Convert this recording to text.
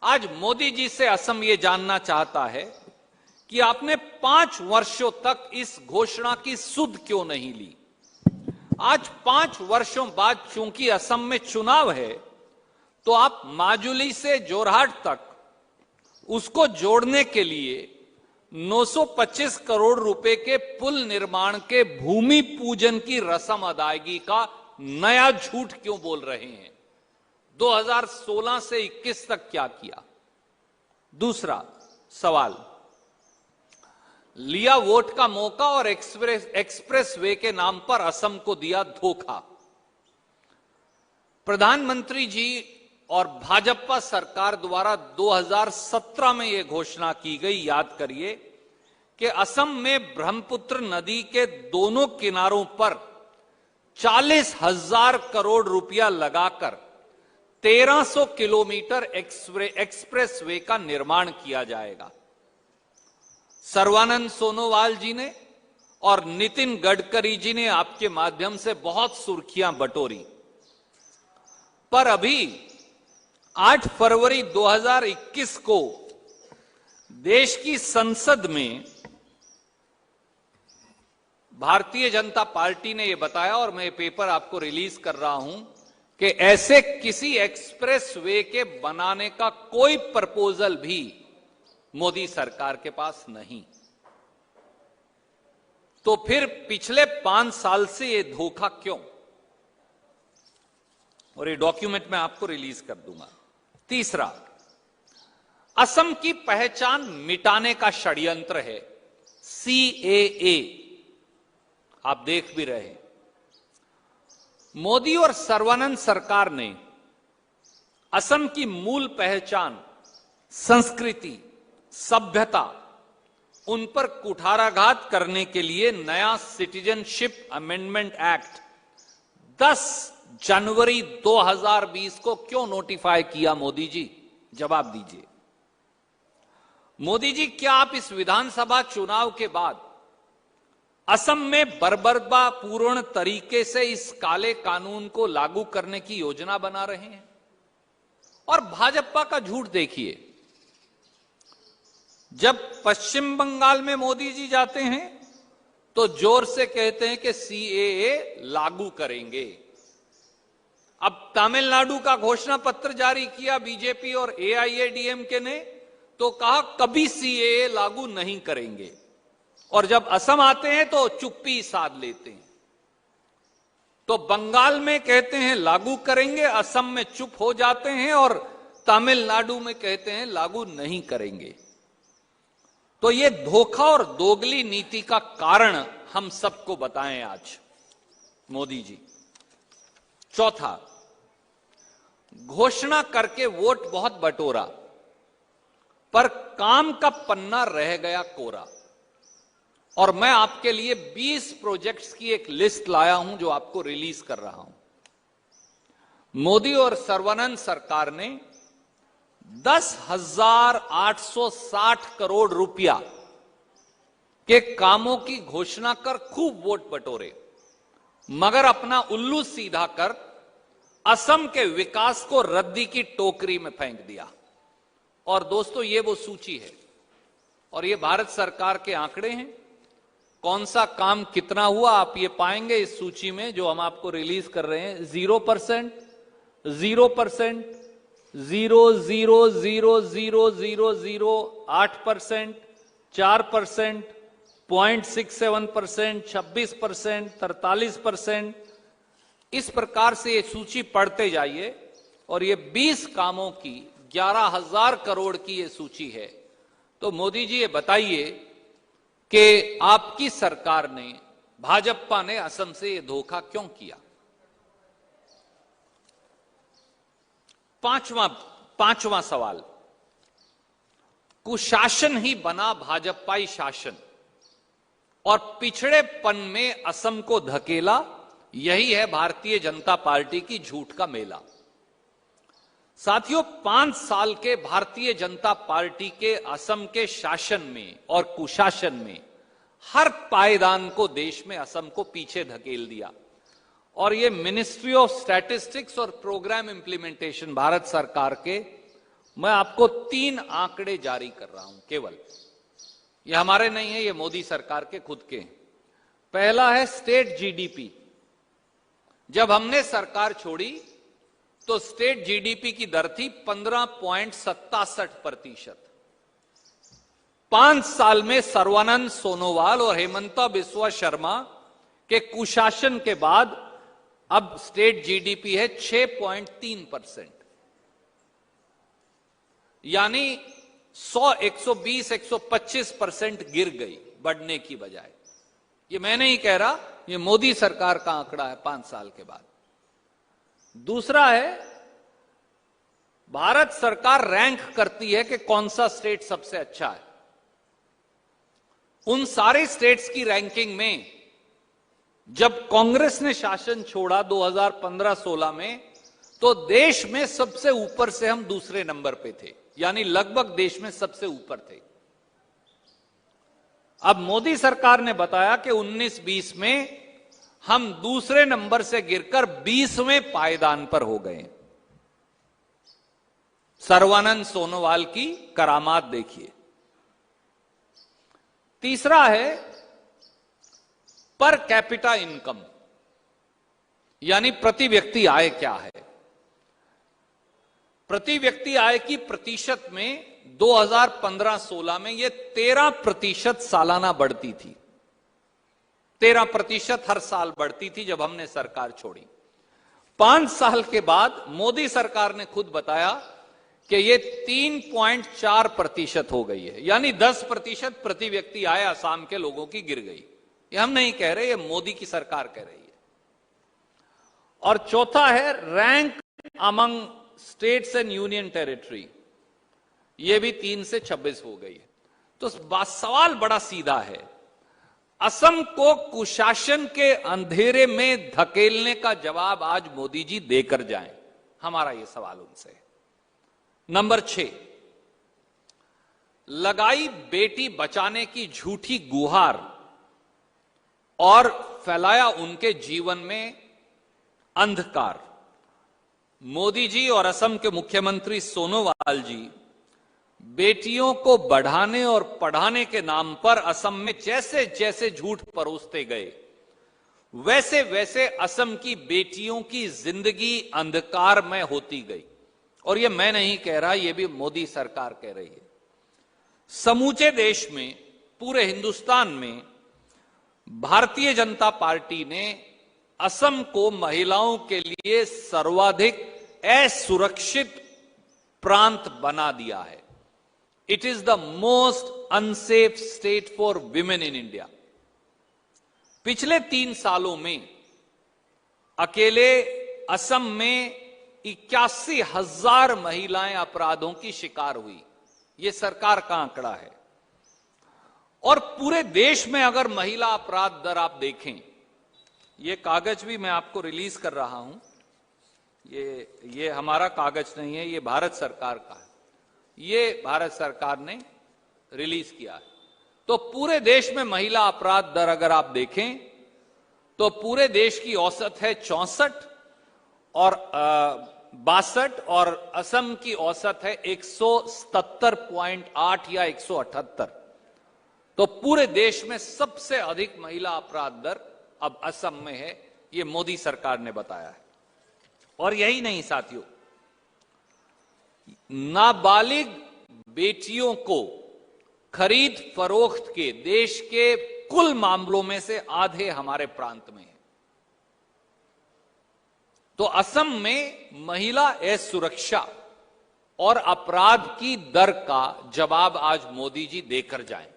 आज मोदी जी से असम ये जानना चाहता है कि आपने 5 वर्षों तक इस घोषणा की सुध क्यों नहीं ली। आज 5 वर्षों बाद चूंकि असम में चुनाव है तो आप माजुली से जोरहाट तक उसको जोड़ने के लिए 925 करोड़ रुपए के पुल निर्माण के भूमि पूजन की रस्म अदायगी का नया झूठ क्यों बोल रहे हैं। 2016 से 21 तक क्या किया। दूसरा सवाल, लिया वोट का मौका और एक्सप्रेस वे के नाम पर असम को दिया धोखा। प्रधानमंत्री जी और भाजपा सरकार द्वारा 2017 में यह घोषणा की गई, याद करिए, कि असम में ब्रह्मपुत्र नदी के दोनों किनारों पर 40,000 करोड़ रुपया लगाकर 1300 किलोमीटर एक्सप्रेस वे का निर्माण किया जाएगा। सर्बानंद सोनोवाल जी ने और नितिन गडकरी जी ने आपके माध्यम से बहुत सुर्खियां बटोरी, पर अभी 8 फरवरी 2021 को देश की संसद में भारतीय जनता पार्टी ने यह बताया, और मैं ये पेपर आपको रिलीज कर रहा हूं, कि ऐसे किसी एक्सप्रेस वे के बनाने का कोई प्रपोजल भी मोदी सरकार के पास नहीं। तो फिर पिछले 5 साल से ये धोखा क्यों? और ये डॉक्यूमेंट मैं आपको रिलीज कर दूंगा। तीसरा, असम की पहचान मिटाने का षड्यंत्र है CAA। आप देख भी रहे हैं, मोदी और सर्बानंद सरकार ने असम की मूल पहचान, संस्कृति, सभ्यता, उन पर कुठाराघात करने के लिए नया सिटीजनशिप अमेंडमेंट एक्ट 10 जनवरी 2020 को क्यों नोटिफाई किया? मोदी जी जवाब दीजिए। मोदी जी, क्या आप इस विधानसभा चुनाव के बाद असम में बर्बरतापूर्ण तरीके से इस काले कानून को लागू करने की योजना बना रहे हैं? और भाजपा का झूठ देखिए, जब पश्चिम बंगाल में मोदी जी जाते हैं तो जोर से कहते हैं कि CAA लागू करेंगे। अब तमिलनाडु का घोषणा पत्र जारी किया बीजेपी और AIADMK ने, तो कहा कभी CAA लागू नहीं करेंगे, और जब असम आते हैं तो चुप्पी साध लेते हैं। तो बंगाल में कहते हैं लागू करेंगे, असम में चुप हो जाते हैं, और तमिलनाडु में कहते हैं लागू नहीं करेंगे। तो ये धोखा और दोगली नीति का कारण हम सबको बताएं आज मोदी जी। चौथा, घोषणा करके वोट बहुत बटोरा, पर काम का पन्ना रह गया कोरा। और मैं आपके लिए 20 प्रोजेक्ट्स की एक लिस्ट लाया हूं जो आपको रिलीज कर रहा हूं। मोदी और सर्बानंद सरकार ने 10,860 करोड़ रुपया के कामों की घोषणा कर खूब वोट बटोरे, मगर अपना उल्लू सीधा कर असम के विकास को रद्दी की टोकरी में फेंक दिया। और दोस्तों, ये वो सूची है और ये भारत सरकार के आंकड़े हैं। कौन सा काम कितना हुआ आप ये पाएंगे इस सूची में जो हम आपको रिलीज कर रहे हैं। 0%, 0%, 0.0000008%, 4%, 0.67%, 26%, 43%। इस प्रकार से ये सूची पढ़ते जाइए, और ये 20 कामों की 11,000 करोड़ की ये सूची है। तो मोदी जी, ये बताइए कि आपकी सरकार ने, भाजपा ने असम से ये धोखा क्यों किया? पांचवां सवाल, कुशासन ही बना भाजपाई शासन और पिछड़ेपन में असम को धकेला, यही है भारतीय जनता पार्टी की झूठ का मेला। साथियों, 5 साल के भारतीय जनता पार्टी के असम के शासन में और कुशासन में हर पायदान को देश में असम को पीछे धकेल दिया। और ये मिनिस्ट्री ऑफ स्टैटिस्टिक्स और प्रोग्राम इंप्लीमेंटेशन भारत सरकार के मैं आपको 3 आंकड़े जारी कर रहा हूं केवल, ये हमारे नहीं है, ये मोदी सरकार के खुद के हैं। पहला है स्टेट जीडीपी। जब हमने सरकार छोड़ी तो स्टेट जीडीपी की दर थी 15.67%। 5 साल में सर्बानंद सोनोवाल और हेमंता बिस्वा शर्मा के कुशासन के बाद अब स्टेट जीडीपी है 6.3%, यानी 100, 120, 125% गिर गई बढ़ने की बजाय। ये मैं नहीं कह रहा, ये मोदी सरकार का आंकड़ा है 5 साल के बाद। दूसरा है, भारत सरकार रैंक करती है कि कौन सा स्टेट सबसे अच्छा है। उन सारे स्टेट्स की रैंकिंग में जब कांग्रेस ने शासन छोड़ा 2015-16 में, तो देश में सबसे ऊपर से हम दूसरे नंबर पे थे, यानी लगभग देश में सबसे ऊपर थे। अब मोदी सरकार ने बताया कि 19-20 में हम दूसरे नंबर से गिरकर 20वें पायदान पर हो गए। सर्बानंद सोनोवाल की करामात देखिए। तीसरा है पर कैपिटा इनकम, यानी प्रति व्यक्ति आय क्या है। प्रति व्यक्ति आय की प्रतिशत में 2015-16 में यह 13% सालाना बढ़ती थी। 13% हर साल बढ़ती थी जब हमने सरकार छोड़ी। 5 साल के बाद मोदी सरकार ने खुद बताया कि यह 3.4% हो गई है, यानी 10% प्रति व्यक्ति आय असम के लोगों की गिर गई। ये हम नहीं कह रहे, ये मोदी की सरकार कह रही है। और चौथा है rank among states and union territory, यह भी 3 से 26 हो गई है। तो सवाल बड़ा सीधा है, असम को कुशासन के अंधेरे में धकेलने का जवाब आज मोदी जी देकर जाएं, हमारा यह सवाल उनसे। नंबर 6, लगाई बेटी बचाने की झूठी गुहार और फैलाया उनके जीवन में अंधकार। मोदी जी और असम के मुख्यमंत्री सोनोवाल जी बेटियों को बढ़ाने और पढ़ाने के नाम पर असम में जैसे जैसे झूठ परोसते गए, वैसे वैसे असम की बेटियों की जिंदगी अंधकारमय होती गई। और ये मैं नहीं कह रहा, ये भी मोदी सरकार कह रही है। समूचे देश में, पूरे हिंदुस्तान में भारतीय जनता पार्टी ने असम को महिलाओं के लिए सर्वाधिक असुरक्षित प्रांत बना दिया है। It is the most unsafe state for women in India. पिछले 3 सालों में अकेले असम में 81,000 महिलाएं अपराधों की शिकार हुई। यह सरकार का आंकड़ा है। और पूरे देश में अगर महिला अपराध दर आप देखें, यह कागज भी मैं आपको रिलीज कर रहा हूं, ये हमारा कागज नहीं है, ये भारत सरकार का है, ये भारत सरकार ने रिलीज किया है। तो पूरे देश में महिला अपराध दर अगर आप देखें तो पूरे देश की औसत है 64 और 62, और असम की औसत है 177.8 या 178। तो पूरे देश में सबसे अधिक महिला अपराध दर अब असम में है, यह मोदी सरकार ने बताया है। और यही नहीं साथियों, नाबालिग बेटियों को खरीद फरोख्त के देश के कुल मामलों में से आधे हमारे प्रांत में है। तो असम में महिला असुरक्षा और अपराध की दर का जवाब आज मोदी जी देकर जाएं।